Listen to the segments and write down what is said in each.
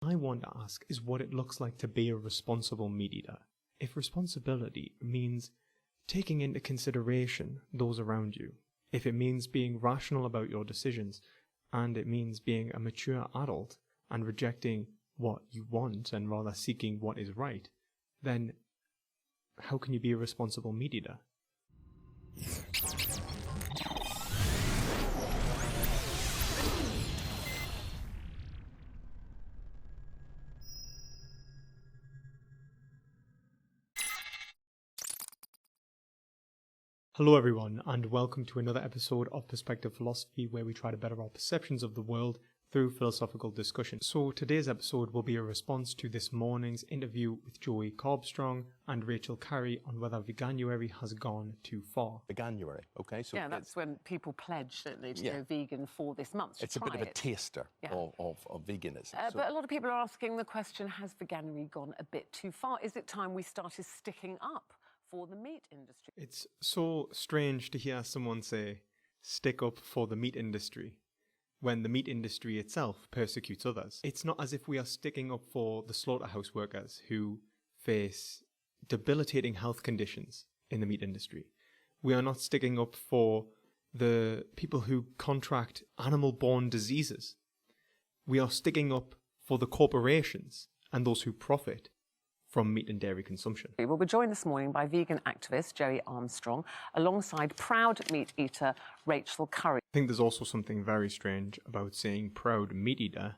I want to ask is what it looks like to be a responsible meat eater. If responsibility means taking into consideration those around you, if it means being rational about your decisions, and it means being a mature adult and rejecting what you want and rather seeking what is right, then how can you be a responsible meat eater? Hello everyone, and welcome to another episode of Perspective Philosophy, where we try to better our perceptions of the world through philosophical discussion. So today's episode will be a response to this morning's interview with Joey Carbstrong and Rachel Carey on whether Veganuary has gone too far. Veganuary, okay? So yeah, that's when people pledge, don't they, to go vegan for this month. It's a bit of a taster of veganism. But a lot of people are asking the question, has Veganuary gone a bit too far? Is it time we started sticking up for the meat industry? It's so strange to hear someone say, stick up for the meat industry, when the meat industry itself persecutes others. It's not as if we are sticking up for the slaughterhouse workers who face debilitating health conditions in the meat industry. We are not sticking up for the people who contract animal-borne diseases. We are sticking up for the corporations and those who profit from meat and dairy consumption. Well, we're joined this morning by vegan activist Joey Armstrong, alongside proud meat eater Rachel Carey. I think there's also something very strange about saying proud meat eater.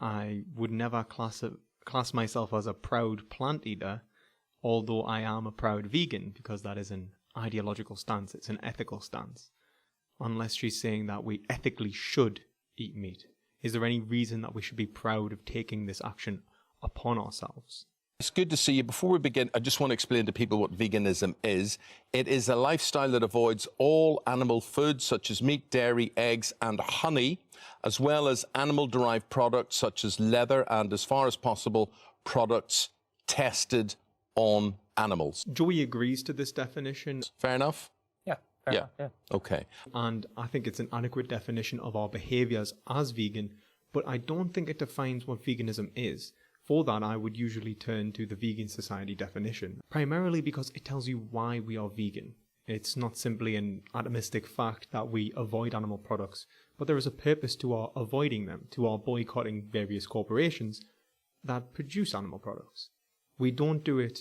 I would never class myself as a proud plant eater, although I am a proud vegan, because that is an ideological stance, it's an ethical stance. Unless she's saying that we ethically should eat meat. Is there any reason that we should be proud of taking this action upon ourselves? It's good to see you. Before we begin, I just want to explain to people what veganism is. It is a lifestyle that avoids all animal foods such as meat, dairy, eggs and honey, as well as animal-derived products such as leather and, as far as possible, products tested on animals. Joey agrees to this definition. Fair enough? Yeah. Fair enough, yeah. Okay. And I think it's an adequate definition of our behaviours as vegan, but I don't think it defines what veganism is. For that, I would usually turn to the Vegan Society definition, primarily because it tells you why we are vegan. It's not simply an atomistic fact that we avoid animal products, but there is a purpose to our avoiding them, to our boycotting various corporations that produce animal products. We don't do it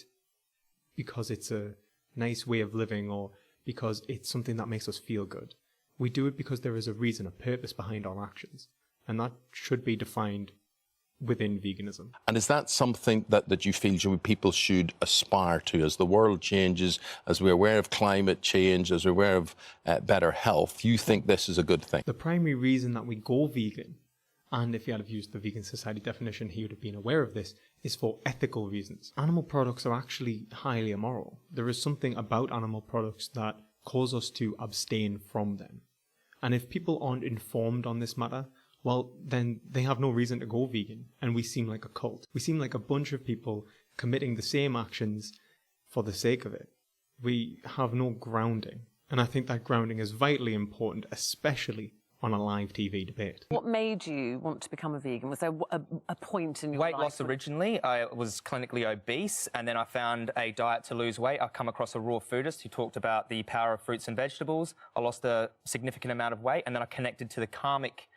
because it's a nice way of living or because it's something that makes us feel good. We do it because there is a reason, a purpose behind our actions, and that should be defined within veganism. And is that something that you feel people should aspire to as the world changes, as we're aware of climate change, as we're aware of better health? You think this is a good thing? The primary reason that we go vegan, and if he had used the Vegan Society definition, he would have been aware of this, is for ethical reasons. Animal products are actually highly immoral. There is something about animal products that cause us to abstain from them. And if people aren't informed on this matter, well, then they have no reason to go vegan, and we seem like a cult. We seem like a bunch of people committing the same actions for the sake of it. We have no grounding, and I think that grounding is vitally important, especially on a live TV debate. What made you want to become a vegan? Was there a point in your Weight life? loss originally. I was clinically obese, and then I found a diet to lose weight. I come across a raw foodist who talked about the power of fruits and vegetables. I lost a significant amount of weight, and then I connected to the karmic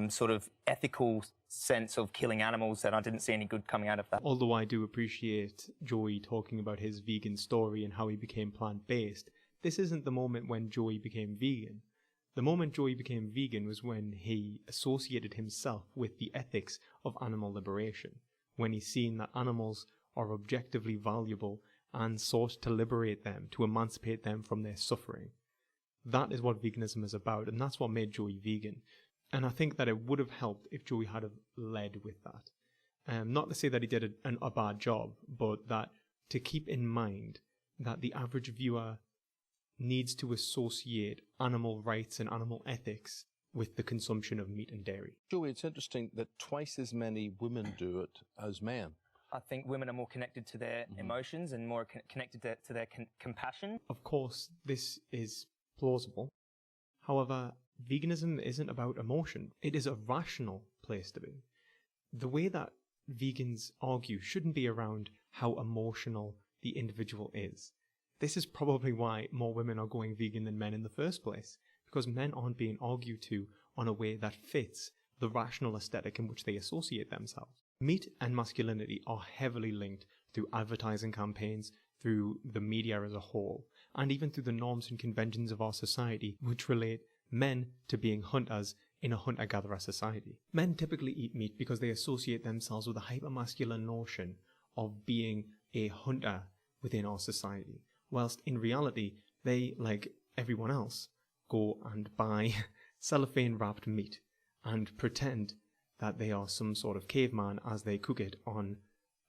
sort of ethical sense of killing animals, and I didn't see any good coming out of that. Although I do appreciate Joey talking about his vegan story and how he became plant-based, this isn't the moment when Joey became vegan. The moment Joey became vegan was when he associated himself with the ethics of animal liberation, when he seen that animals are objectively valuable and sought to liberate them, to emancipate them from their suffering. That is what veganism is about, and that's what made Joey vegan. And I think that it would have helped if Joey had led with that. Not to say that he did a bad job, but that to keep in mind that the average viewer needs to associate animal rights and animal ethics with the consumption of meat and dairy. Joey, it's interesting that twice as many women do it as men. I think women are more connected to their emotions and more connected to their compassion. Of course, this is plausible. However, veganism isn't about emotion. It is a rational place to be. The way that vegans argue shouldn't be around how emotional the individual is. This is probably why more women are going vegan than men in the first place, because men aren't being argued to on a way that fits the rational aesthetic in which they associate themselves. Meat and masculinity are heavily linked through advertising campaigns, through the media as a whole, and even through the norms and conventions of our society, which relate men to being hunters in a hunter-gatherer society. Men typically eat meat because they associate themselves with a hyper-masculine notion of being a hunter within our society, whilst in reality, they, like everyone else, go and buy cellophane-wrapped meat and pretend that they are some sort of caveman as they cook it on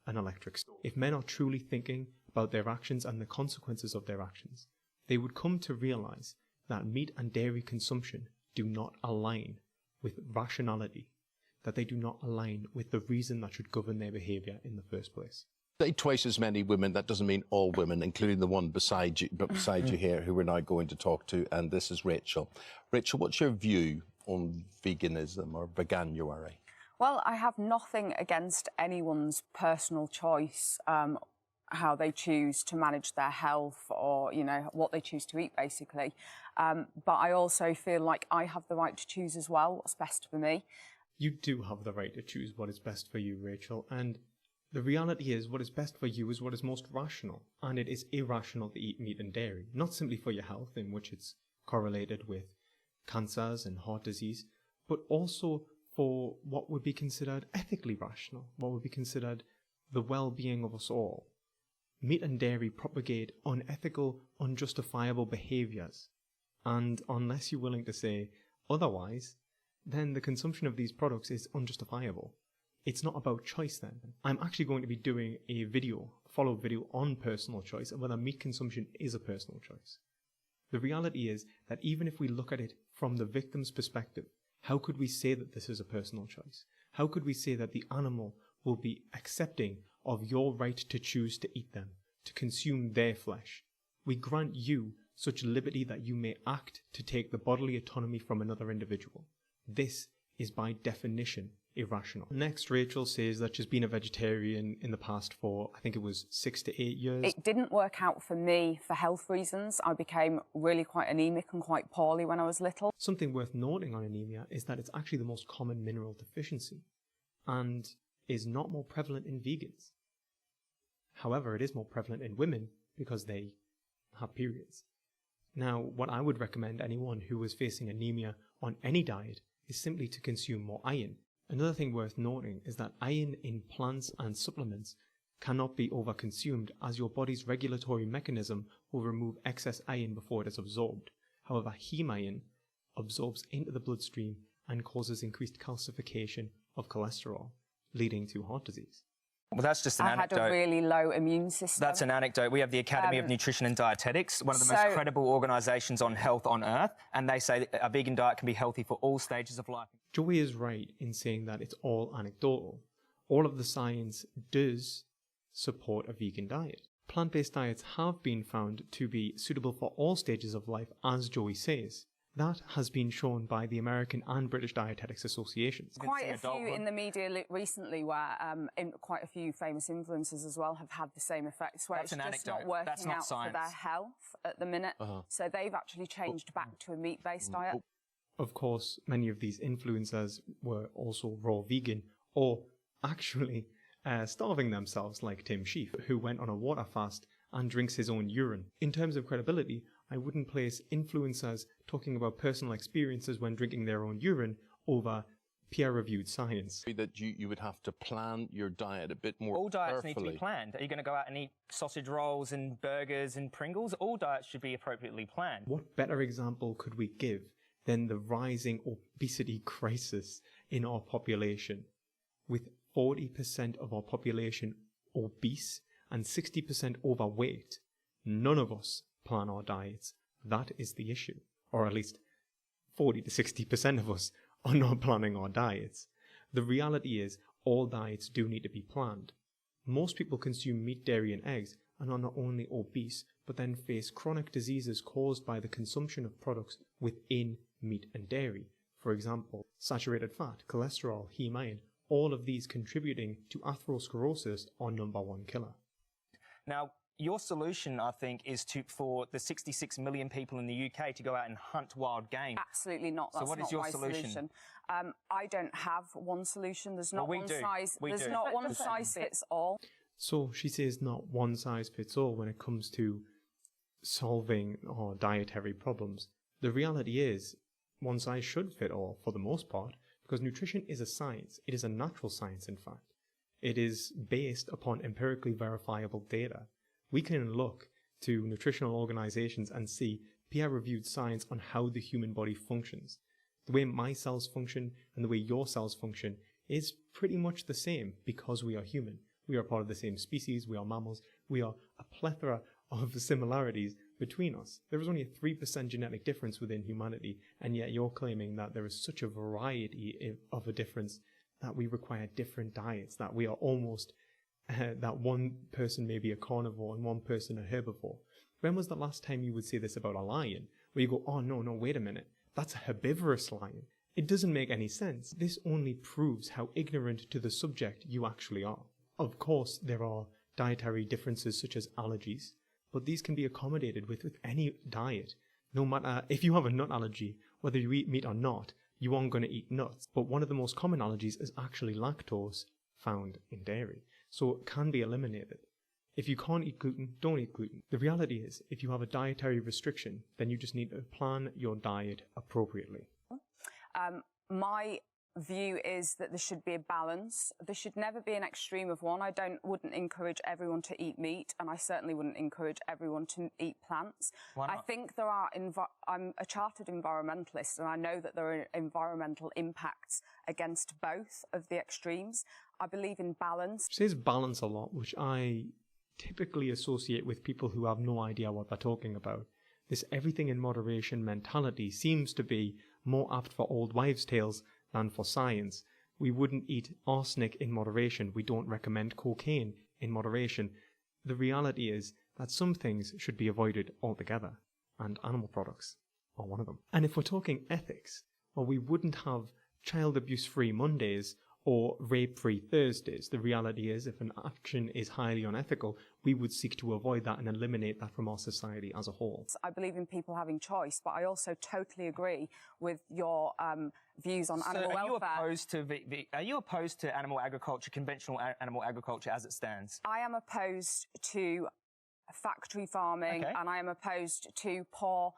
an electric stove. If men are truly thinking about their actions and the consequences of their actions, they would come to realize that meat and dairy consumption do not align with rationality, that they do not align with the reason that should govern their behavior in the first place. Say twice as many women, that doesn't mean all women, including the one beside you here, who we're now going to talk to, and this is Rachel. Rachel, what's your view on veganism or veganuary? Well, I have nothing against anyone's personal choice, how they choose to manage their health or, you know, what they choose to eat, basically. But I also feel like I have the right to choose as well what's best for me. You do have the right to choose what is best for you, Rachel, and the reality is what is best for you is what is most rational, and it is irrational to eat meat and dairy, not simply for your health, in which it's correlated with cancers and heart disease, but also for what would be considered ethically rational, what would be considered the well-being of us all. Meat and dairy propagate unethical, unjustifiable behaviours, and unless you're willing to say otherwise, then the consumption of these products is unjustifiable. It's not about choice then. I'm actually going to be doing a follow-up video on personal choice and whether meat consumption is a personal choice. The reality is that even if we look at it from the victim's perspective, how could we say that this is a personal choice? How could we say that the animal will be accepting of your right to choose to eat them, to consume their flesh? We grant you such liberty that you may act to take the bodily autonomy from another individual. This is by definition irrational. Next, Rachel says that she's been a vegetarian in the past for, I think it was 6 to 8 years. It didn't work out for me for health reasons. I became really quite anemic and quite poorly when I was little. Something worth noting on anemia is that it's actually the most common mineral deficiency and is not more prevalent in vegans. However, it is more prevalent in women because they have periods. Now, what I would recommend anyone who is facing anemia on any diet is simply to consume more iron. Another thing worth noting is that iron in plants and supplements cannot be overconsumed, as your body's regulatory mechanism will remove excess iron before it is absorbed. However, heme iron absorbs into the bloodstream and causes increased calcification of cholesterol, leading to heart disease. Well, that's just an anecdote. I had a really low immune system. That's an anecdote. We have the Academy of Nutrition and Dietetics, one of the most credible organisations on health on earth, and they say that a vegan diet can be healthy for all stages of life. Joey is right in saying that it's all anecdotal. All of the science does support a vegan diet. Plant-based diets have been found to be suitable for all stages of life, as Joey says. That has been shown by the American and British Dietetics Associations. Quite a few in the media recently where quite a few famous influencers as well have had the same effects, where it's just not working out for their health at the minute. So they've actually changed back to a meat-based diet. Of course, many of these influencers were also raw vegan or actually starving themselves, like Tim Sheaf, who went on a water fast and drinks his own urine. In terms of credibility, I wouldn't place influencers talking about personal experiences when drinking their own urine over peer-reviewed science. That you would have to plan your diet a bit more All diets carefully. need to be planned. Are you going to go out and eat sausage rolls and burgers and Pringles? All diets should be appropriately planned. What better example could we give than the rising obesity crisis in our population, with 40% of our population obese and 60% overweight? None of us plan our diets. That is the issue. Or at least 40 to 60% of us are not planning our diets. The reality is all diets do need to be planned. Most people consume meat, dairy and eggs and are not only obese, but then face chronic diseases caused by the consumption of products within meat and dairy. For example, saturated fat, cholesterol, heme iron, all of these contributing to atherosclerosis, our number one killer. Now, your solution, I think, is for the 66 million people in the UK to go out and hunt wild game. Absolutely not. That's So what is not your my solution? I don't have one solution. There's not Well, we one do. size. We There's do. not one size fits all. So she says not one size fits all when it comes to solving our dietary problems. The reality is one size should fit all for the most part, because nutrition is a science. It is a natural science, in fact. It is based upon empirically verifiable data. We can look to nutritional organizations and see peer-reviewed science on how the human body functions. The way my cells function and the way your cells function is pretty much the same because we are human. We are part of the same species, we are mammals, we are a plethora of similarities between us. There is only a 3% genetic difference within humanity, and yet you're claiming that there is such a variety of a difference that we require different diets, that we are almost, that one person may be a carnivore and one person a herbivore. When was the last time you would say this about a lion? Where you go, oh no, wait a minute, that's a herbivorous lion. It doesn't make any sense. This only proves how ignorant to the subject you actually are. Of course, there are dietary differences such as allergies, but these can be accommodated with any diet. No matter if you have a nut allergy, whether you eat meat or not, you aren't going to eat nuts. But one of the most common allergies is actually lactose found in dairy, so it can be eliminated. If you can't eat gluten, don't eat gluten. The reality is, if you have a dietary restriction, then you just need to plan your diet appropriately. My view is that there should be a balance. There should never be an extreme of one. Wouldn't encourage everyone to eat meat, and I certainly wouldn't encourage everyone to eat plants. Why not? I think there are, I'm a chartered environmentalist, and I know that there are environmental impacts against both of the extremes. I believe in balance. She says balance a lot, which I typically associate with people who have no idea what they're talking about. This everything in moderation mentality seems to be more apt for old wives' tales than for science. We wouldn't eat arsenic in moderation. We don't recommend cocaine in moderation. The reality is that some things should be avoided altogether, and animal products are one of them. And if we're talking ethics, well, we wouldn't have child abuse-free Mondays or rape-free Thursdays. The reality is, if an action is highly unethical, we would seek to avoid that and eliminate that from our society as a whole. I believe in people having choice, but I also totally agree with your views on animal welfare. Are you opposed to animal agriculture, conventional animal agriculture as it stands? I am opposed to factory farming, and I am opposed to poor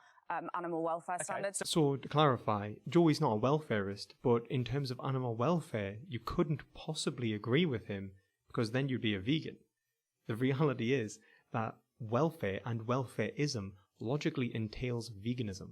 animal welfare standards. So to clarify, Joey's not a welfarist, but in terms of animal welfare, you couldn't possibly agree with him because then you'd be a vegan. The reality is that welfare and welfareism logically entails veganism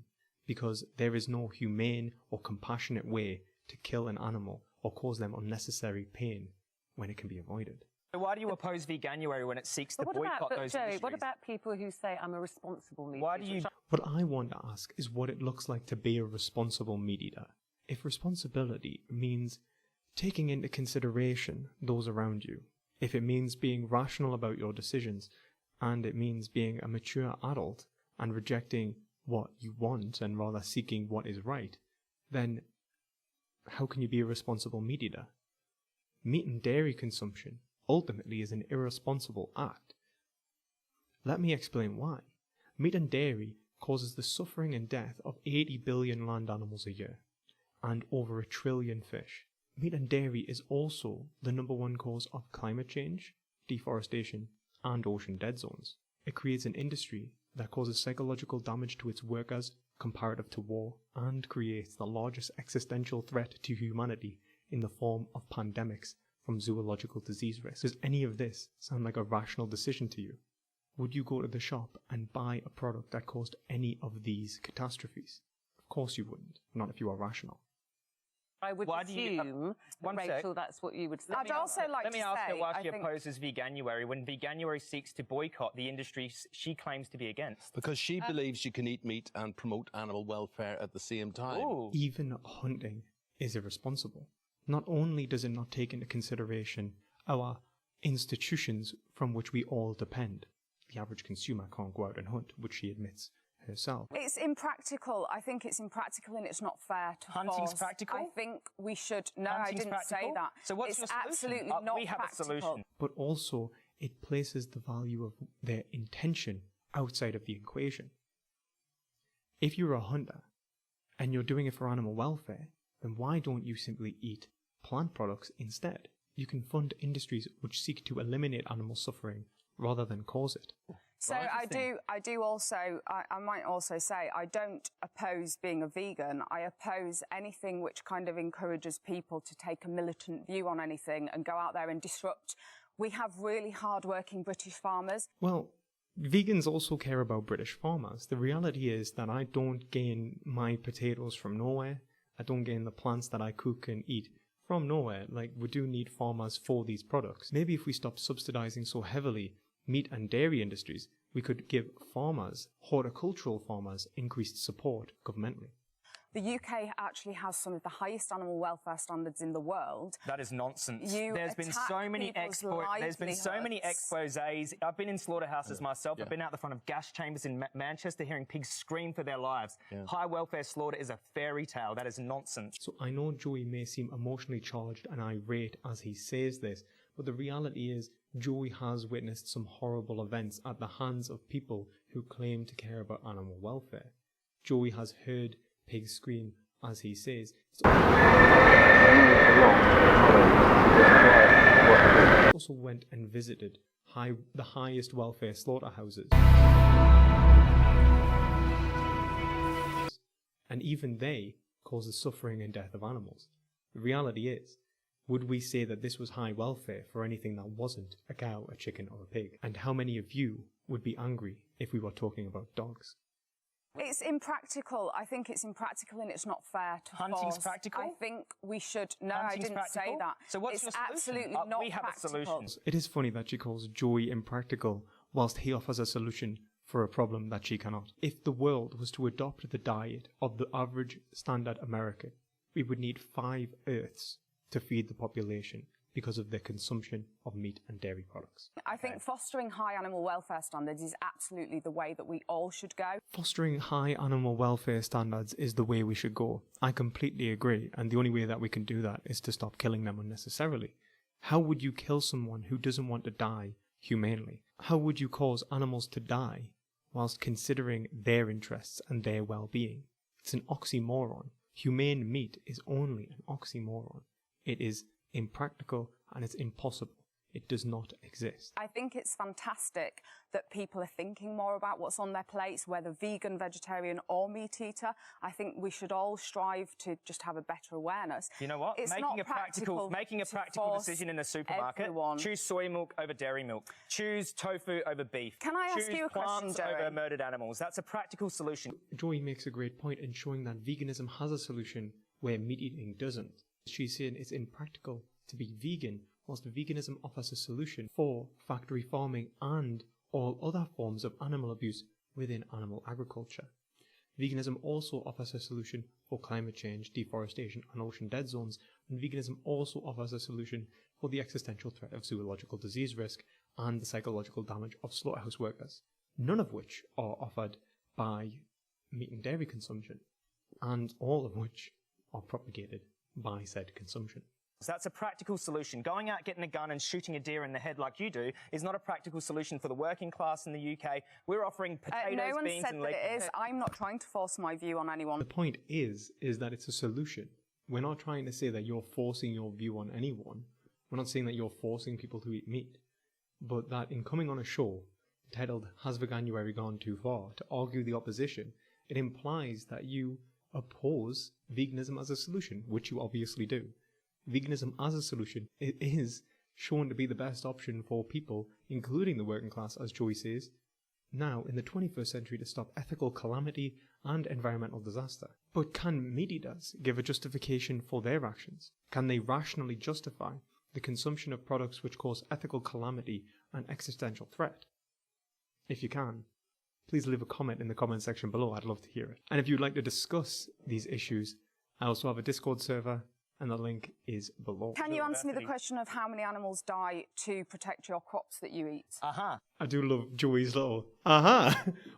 because there is no humane or compassionate way to kill an animal or cause them unnecessary pain when it can be avoided. So why do you oppose Veganuary when it seeks to boycott those industries? What about people who say I'm a responsible meat Why do you... What I want to ask is what it looks like to be a responsible meat eater. If responsibility means taking into consideration those around you, if it means being rational about your decisions, and it means being a mature adult and rejecting what you want and rather seeking what is right, then how can you be a responsible meat eater? Meat and dairy consumption ultimately is an irresponsible act. Let me explain why. Meat and dairy causes the suffering and death of 80 billion land animals a year, and over 1 trillion fish. Meat and dairy is also the #1 cause of climate change, deforestation, and ocean dead zones. It creates an industry that causes psychological damage to its workers comparative to war, and creates the largest existential threat to humanity in the form of pandemics from zoological disease risk. Does any of this sound like a rational decision to you? Would you go to the shop and buy a product that caused any of these catastrophes? Of course you wouldn't, not if you are rational. I would assume, Rachel, that's what you would say. I'd also like Let to me ask her say, why I she think- opposes Veganuary when Veganuary seeks to boycott the industry she claims to be against. Because she believes you can eat meat and promote animal welfare at the same time. Ooh. Even hunting is irresponsible. Not only does it not take into consideration our institutions from which we all depend. The average consumer can't go out and hunt, which she admits herself. It's impractical. I think it's impractical and it's not fair to Hunting's force. practical? I think we should... No, Hunting's I didn't say practical? that. So what's it's your solution? absolutely not we have practical. a solution. But also, it places the value of their intention outside of the equation. If you're a hunter and you're doing it for animal welfare, then why don't you simply eat plant products instead? You can fund industries which seek to eliminate animal suffering rather than cause it. So I might also say, I don't oppose being a vegan. I oppose anything which kind of encourages people to take a militant view on anything and go out there and disrupt. We have really hard-working British farmers. Well, vegans also care about British farmers. The reality is that I don't gain my potatoes from nowhere. I don't gain the plants that I cook and eat from nowhere. Like, we do need farmers for these products. Maybe if we stop subsidizing so heavily meat and dairy industries, we could give farmers, horticultural farmers, increased support governmentally. The UK actually has some of the highest animal welfare standards in the world. That is nonsense. There's been so many exposés. I've been in slaughterhouses myself. I've been out the front of gas chambers in Manchester hearing pigs scream for their lives. High welfare slaughter is a fairy tale. That is nonsense. So I know Joey may seem emotionally charged and irate as he says this, but the reality is Joey has witnessed some horrible events at the hands of people who claim to care about animal welfare. Joey has heard pigs scream, as he says. He also went and visited the highest welfare slaughterhouses. And even they cause the suffering and death of animals. The reality is, would we say that this was high welfare for anything that wasn't a cow, a chicken, or a pig? And how many of you would be angry if we were talking about dogs? It's impractical. I think it's impractical and it's not fair to Hunting's force. practical? I think we should... No, Hunting's I didn't practical? say that. So what's your it's solution? absolutely not we have practical. a solution. It is funny that she calls Joey impractical whilst he offers a solution for a problem that she cannot. If the world was to adopt the diet of the average standard American, we would need 5 Earths to feed the population because of their consumption of meat and dairy products. I think fostering high animal welfare standards is absolutely the way that we all should go. Fostering high animal welfare standards is the way we should go. I completely agree, and the only way that we can do that is to stop killing them unnecessarily. How would you kill someone who doesn't want to die humanely? How would you cause animals to die whilst considering their interests and their well-being? It's an oxymoron. Humane meat is only an oxymoron. It is impractical and it's impossible. It does not exist. I think it's fantastic that people are thinking more about what's on their plates, whether vegan, vegetarian or meat eater. I think we should all strive to just have a better awareness. You know what? It's making not a practical decision in the supermarket. Everyone. Choose soy milk over dairy milk. Choose tofu over beef. Can I ask you a question, Choose plants Joey? over murdered animals. That's a practical solution. Joey makes a great point in showing that veganism has a solution where meat eating doesn't. She's saying it's impractical to be vegan, whilst veganism offers a solution for factory farming and all other forms of animal abuse within animal agriculture. Veganism also offers a solution for climate change, deforestation and ocean dead zones, and veganism also offers a solution for the existential threat of zoological disease risk and the psychological damage of slaughterhouse workers, none of which are offered by meat and dairy consumption, and all of which are propagated by said consumption. So that's a practical solution. Going out, getting a gun and shooting a deer in the head like you do is not a practical solution for the working class in the UK. We're offering potatoes, no one beans said and that legumes. it is. I'm not trying to force my view on anyone. The point is that it's a solution. We're not trying to say that you're forcing your view on anyone. We're not saying that you're forcing people to eat meat. But that in coming on a show entitled Has Veganuary Gone Too Far to argue the opposition, it implies that you oppose veganism as a solution, which you obviously do. Veganism as a solution, it is shown to be the best option for people, including the working class, as Joey says, now in the 21st century to stop ethical calamity and environmental disaster. But can meat eaters give a justification for their actions? Can they rationally justify the consumption of products which cause ethical calamity and existential threat? If you can, please leave a comment in the comment section below. I'd love to hear it. And if you'd like to discuss these issues, I also have a Discord server and the link is below. Can you answer me the question of how many animals die to protect your crops that you eat? I do love Joey's little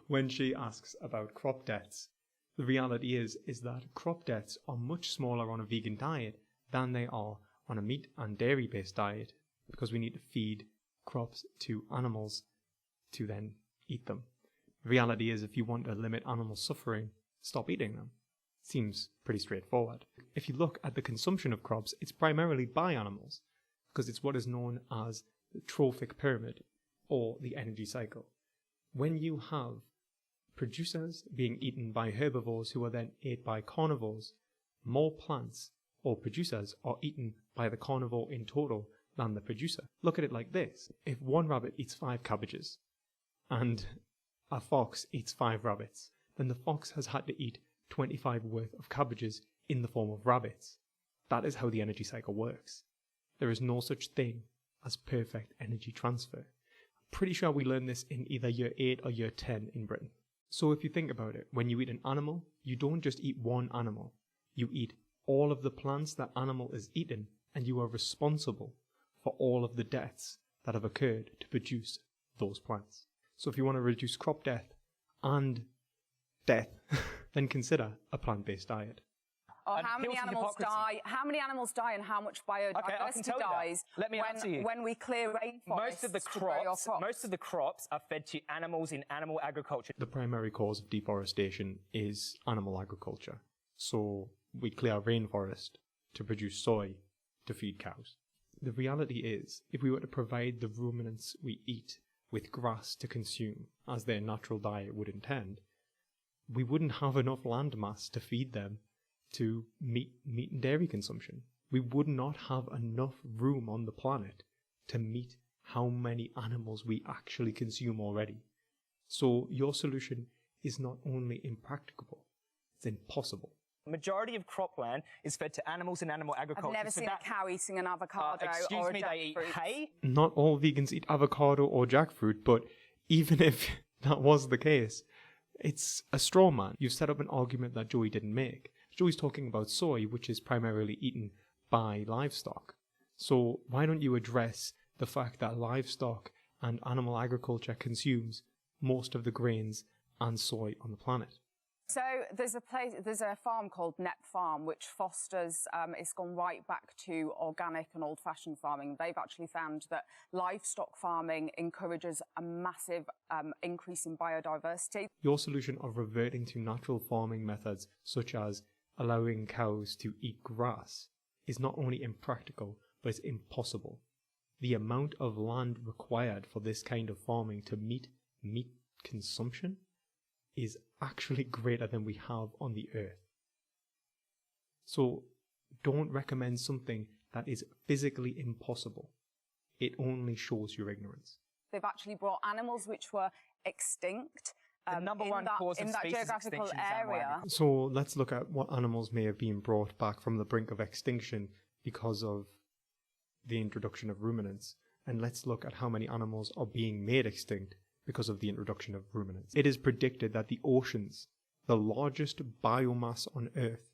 when she asks about crop deaths. The reality is that crop deaths are much smaller on a vegan diet than they are on a meat and dairy-based diet, because we need to feed crops to animals to then eat them. The reality is, if you want to limit animal suffering, stop eating them. Seems pretty straightforward. If you look at the consumption of crops, it's primarily by animals, because it's what is known as the trophic pyramid, or the energy cycle. When you have producers being eaten by herbivores who are then ate by carnivores, more plants or producers are eaten by the carnivore in total than the producer. Look at it like this. If one rabbit eats 5 cabbages and a fox eats 5 rabbits, then the fox has had to eat 25 worth of cabbages in the form of rabbits. That is how the energy cycle works. There is no such thing as perfect energy transfer. Pretty sure we learned this in either year 8 or year 10 in Britain. So if you think about it, when you eat an animal, you don't just eat one animal. You eat all of the plants that animal is eating, and you are responsible for all of the deaths that have occurred to produce those plants. So if you want to reduce crop death and death, then consider a plant-based diet. Or how many animals die? How many animals die, and how much biodiversity dies? Let me answer you. When we clear rainforests to grow your crops. Most of the crops are fed to animals in animal agriculture. The primary cause of deforestation is animal agriculture. So we clear rainforest to produce soy to feed cows. The reality is, if we were to provide the ruminants we eat with grass to consume, as their natural diet would intend, we wouldn't have enough land mass to feed them to meat and dairy consumption. We would not have enough room on the planet to meet how many animals we actually consume already. So your solution is not only impracticable, it's impossible. The majority of cropland is fed to animals in animal agriculture. I've never seen a cow eating an avocado or a they eat jackfruit. hay? Not all vegans eat avocado or jackfruit, but even if that was the case, it's a straw man. You've set up an argument that Joey didn't make. Joey's talking about soy, which is primarily eaten by livestock. So why don't you address the fact that livestock and animal agriculture consumes most of the grains and soy on the planet? So there's a farm called Net Farm which fosters, it's gone right back to organic and old-fashioned farming. They've actually found that livestock farming encourages a massive increase in biodiversity. Your solution of reverting to natural farming methods, such as allowing cows to eat grass, is not only impractical, but it's impossible. The amount of land required for this kind of farming to meet meat consumption is actually greater than we have on the earth. So don't recommend something that is physically impossible. It only shows your ignorance. They've actually brought animals which were extinct The number one cause of in that species geographical extinction is animal area. agriculture. So let's look at what animals may have been brought back from the brink of extinction because of the introduction of ruminants. And let's look at how many animals are being made extinct because of the introduction of ruminants. It is predicted that the oceans, the largest biomass on Earth,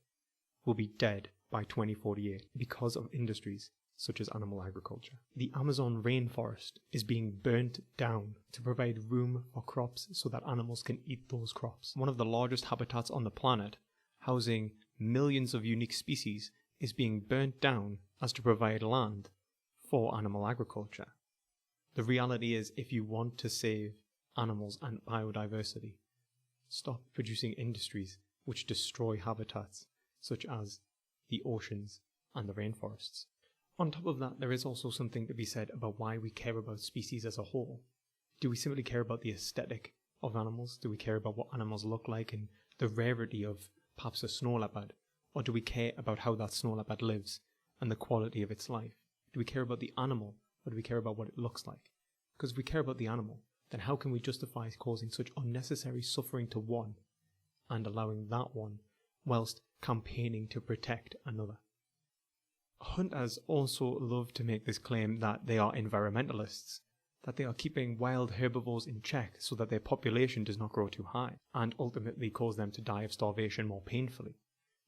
will be dead by 2048 because of industries such as animal agriculture. The Amazon rainforest is being burnt down to provide room for crops so that animals can eat those crops. One of the largest habitats on the planet, housing millions of unique species, is being burnt down as to provide land for animal agriculture. The reality is, if you want to save animals and biodiversity, stop producing industries which destroy habitats such as the oceans and the rainforests. On top of that, there is also something to be said about why we care about species as a whole. Do we simply care about the aesthetic of animals? Do we care about what animals look like and the rarity of perhaps a snow leopard? Or do we care about how that snow leopard lives and the quality of its life? Do we care about the animal, or do we care about what it looks like? Because if we care about the animal, then how can we justify causing such unnecessary suffering to one and allowing that one whilst campaigning to protect another? Hunters also love to make this claim that they are environmentalists, that they are keeping wild herbivores in check so that their population does not grow too high and ultimately cause them to die of starvation more painfully.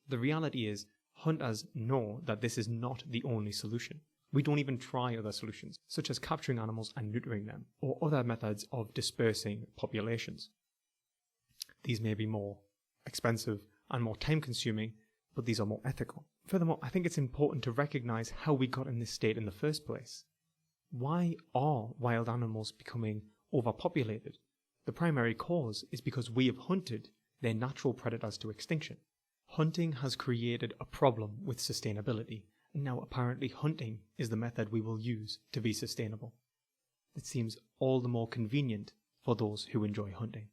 The reality is, Hunters know that this is not the only solution. We don't even try other solutions, such as capturing animals and neutering them, or other methods of dispersing populations. These may be more expensive and more time-consuming, but these are more ethical. Furthermore, I think it's important to recognize how we got in this state in the first place. Why are wild animals becoming overpopulated? The primary cause is because we have hunted their natural predators to extinction. Hunting has created a problem with sustainability, and now apparently hunting is the method we will use to be sustainable. It seems all the more convenient for those who enjoy hunting.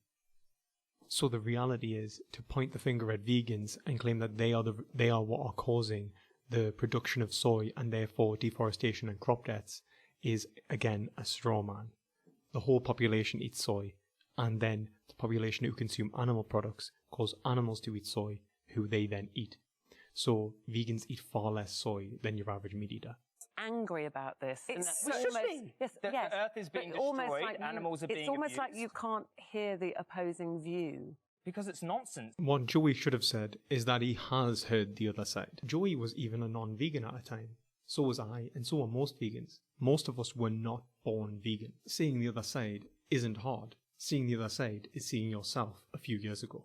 So the reality is, to point the finger at vegans and claim that they are what are causing the production of soy and therefore deforestation and crop deaths is again a straw man. The whole population eats soy, and then the population who consume animal products cause animals to eat soy, who they then eat. So vegans eat far less soy than your average meat eater. Angry about this. It's and so- yes, The yes, earth is being but almost destroyed, like animals are being It's almost like abused. you can't hear the opposing view. Because it's nonsense. What Joey should have said is that he has heard the other side. Joey was even a non-vegan at a time. So was I, and so are most vegans. Most of us were not born vegan. Seeing the other side isn't hard. Seeing the other side is seeing yourself a few years ago.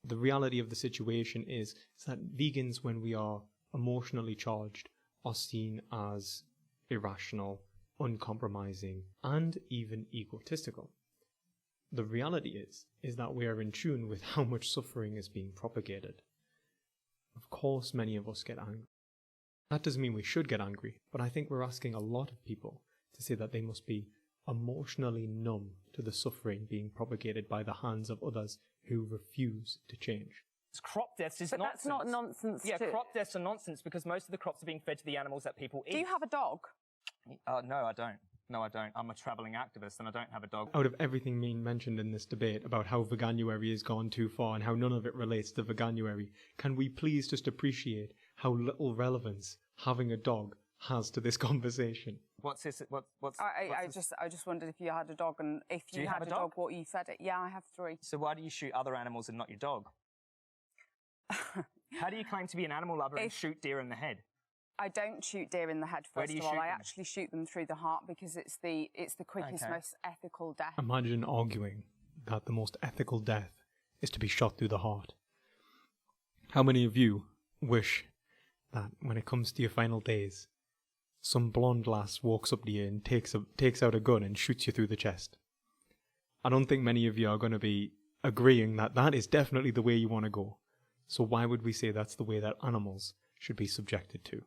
The reality of the situation is that vegans, when we are emotionally charged, are seen as irrational, uncompromising, and even egotistical. The reality is that we are in tune with how much suffering is being propagated. Of course, many of us get angry. That doesn't mean we should get angry, but I think we're asking a lot of people to say that they must be emotionally numb to the suffering being propagated by the hands of others who refuse to change. Crop deaths is But nonsense. that's not nonsense. Yeah, to... crop deaths are nonsense because most of the crops are being fed to the animals that people eat. Do you have a dog? No, I don't. No, I don't. I'm a travelling activist and I don't have a dog. Out of everything being mentioned in this debate about how Veganuary has gone too far and how none of it relates to Veganuary, can we please just appreciate how little relevance having a dog has to this conversation? What's this? I just wondered if you had a dog, and if Do you you had have a a dog, dog? what you fed it. Yeah, I have 3. So why do you shoot other animals and not your dog? How do you claim to be an animal lover and shoot deer in the head? I don't shoot deer in the head, Where first do of you all. shoot I them? actually shoot them through the heart because it's the quickest, Okay. most ethical death. Imagine arguing that the most ethical death is to be shot through the heart. How many of you wish that when it comes to your final days, some blonde lass walks up to you and takes out a gun and shoots you through the chest? I don't think many of you are going to be agreeing that that is definitely the way you want to go. So why would we say that's the way that animals should be subjected to?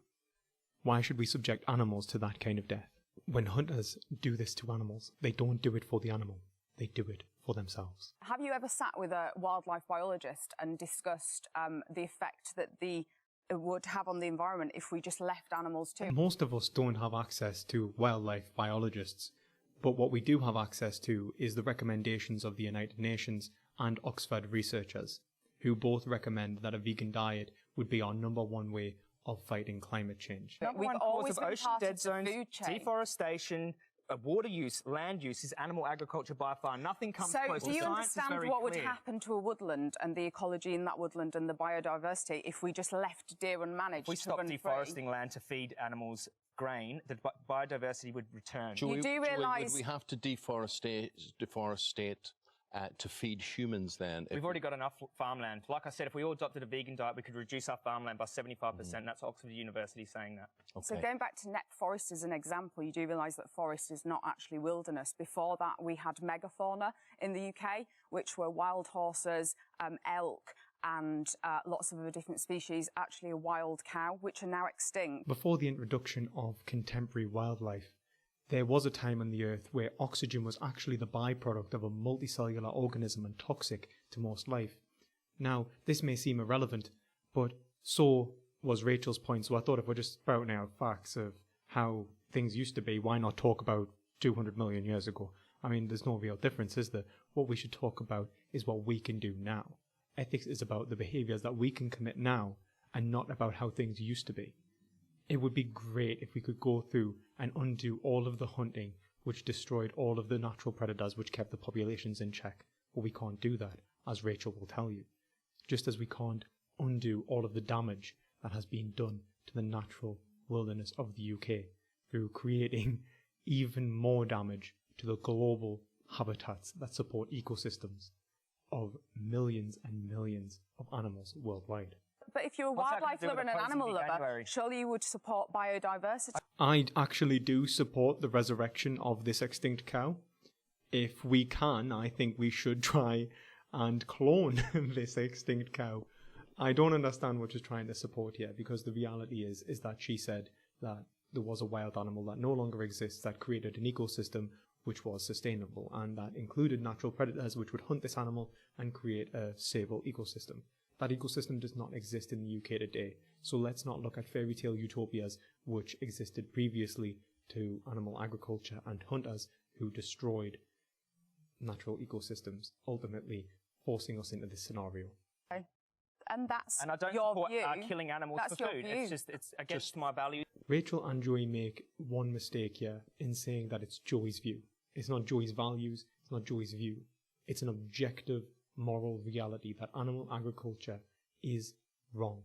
Why should we subject animals to that kind of death? When hunters do this to animals, they don't do it for the animal. They do it for themselves. Have you ever sat with a wildlife biologist and discussed the effect that it would have on the environment if we just left animals to? Most of us don't have access to wildlife biologists, but what we do have access to is the recommendations of the United Nations and Oxford researchers, who both recommend that a vegan diet would be our #1 way of fighting climate change. Number We've one always cause of been ocean part dead of the zones, food chain. deforestation, water use, land use is animal agriculture by far. Nothing comes So close. do The you science is understand very what would clear. happen to a woodland and the ecology in that woodland and the biodiversity if we just left deer unmanaged If we to stopped run free? deforesting land to feed animals grain, the biodiversity would return. You do Would realise- we have to deforestate to feed humans then? We've already got enough farmland. Like I said, if we all adopted a vegan diet, we could reduce our farmland by 75%. That's Oxford University saying that. So going back to net forest as an example, you do realise that forest is not actually wilderness. Before that, we had megafauna in the UK, which were wild horses, elk, and lots of other different species, actually a wild cow, which are now extinct. Before the introduction of contemporary wildlife, there was a time on the Earth where oxygen was actually the byproduct of a multicellular organism and toxic to most life. Now, this may seem irrelevant, but so was Rachel's point, so I thought if we're just spouting out facts of how things used to be, why not talk about 200 million years ago? I mean, there's no real difference, is there? What we should talk about is what we can do now. Ethics is about the behaviours that we can commit now and not about how things used to be. It would be great if we could go through and undo all of the hunting which destroyed all of the natural predators which kept the populations in check. But we can't do that, as Rachel will tell you. Just as we can't undo all of the damage that has been done to the natural wilderness of the UK through creating even more damage to the global habitats that support ecosystems of millions and millions of animals worldwide. But if you're a What's that got wildlife to do with lover and an opposing animal lover, Veganuary? surely you would support biodiversity. I actually do support the resurrection of this extinct cow. If we can, I think we should try and clone this extinct cow. I don't understand what she's trying to support here, because the reality is that she said that there was a wild animal that no longer exists that created an ecosystem which was sustainable, and that included natural predators which would hunt this animal and create a stable ecosystem. That ecosystem does not exist in the UK today, so let's not look at fairy tale utopias which existed previously to animal agriculture and hunters who destroyed natural ecosystems, ultimately forcing us into this scenario. And that's And I don't your support view. killing animals That's for your food. view. It's against my values. Rachel and Joey make one mistake here in saying that it's Joey's view. It's not Joey's values, it's not Joey's view. It's an objective moral reality that animal agriculture is wrong.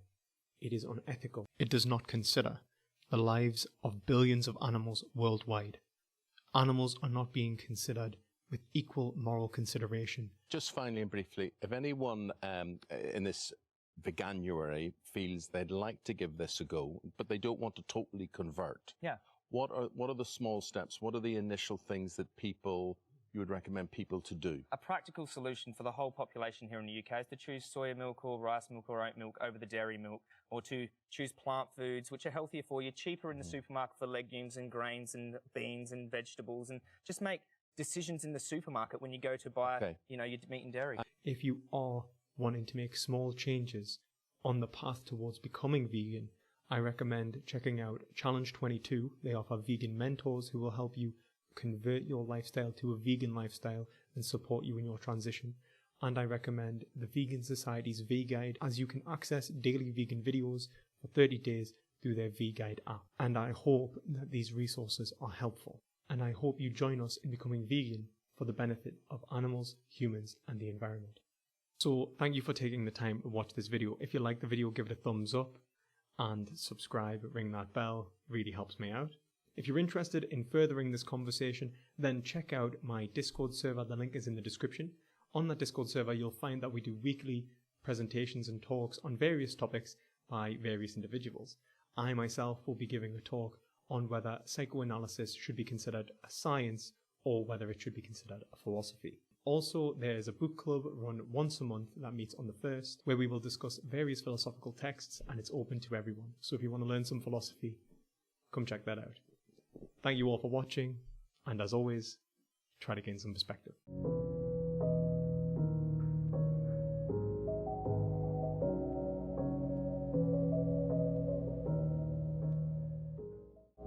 It is unethical. It does not consider the lives of billions of animals worldwide. Animals are not being considered with equal moral consideration. Just finally and briefly, if anyone in this Veganuary feels they'd like to give this a go, but they don't want to totally convert, Yeah. what are the small steps? What are the initial things that you would recommend people to do? A practical solution for the whole population here in the UK is to choose soya milk or rice milk or oat milk over the dairy milk, or to choose plant foods which are healthier for you, cheaper in the supermarket for legumes and grains and beans and vegetables, and just make decisions in the supermarket when you go to buy, your meat and dairy. If you are wanting to make small changes on the path towards becoming vegan, I recommend checking out Challenge 22. They offer vegan mentors who will help you convert your lifestyle to a vegan lifestyle and support you in your transition. And I recommend the Vegan Society's V-Guide, as you can access daily vegan videos for 30 days through their V-Guide app. And I hope that these resources are helpful. And I hope you join us in becoming vegan for the benefit of animals, humans, and the environment. So thank you for taking the time to watch this video. If you like the video, give it a thumbs up and subscribe, ring that bell, really helps me out. If you're interested in furthering this conversation, then check out my Discord server. The link is in the description. On that Discord server, you'll find that we do weekly presentations and talks on various topics by various individuals. I myself will be giving a talk on whether psychoanalysis should be considered a science or whether it should be considered a philosophy. Also, there is a book club run once a month that meets on the 1st, where we will discuss various philosophical texts, and it's open to everyone. So if you want to learn some philosophy, come check that out. Thank you all for watching, and as always, try to gain some perspective.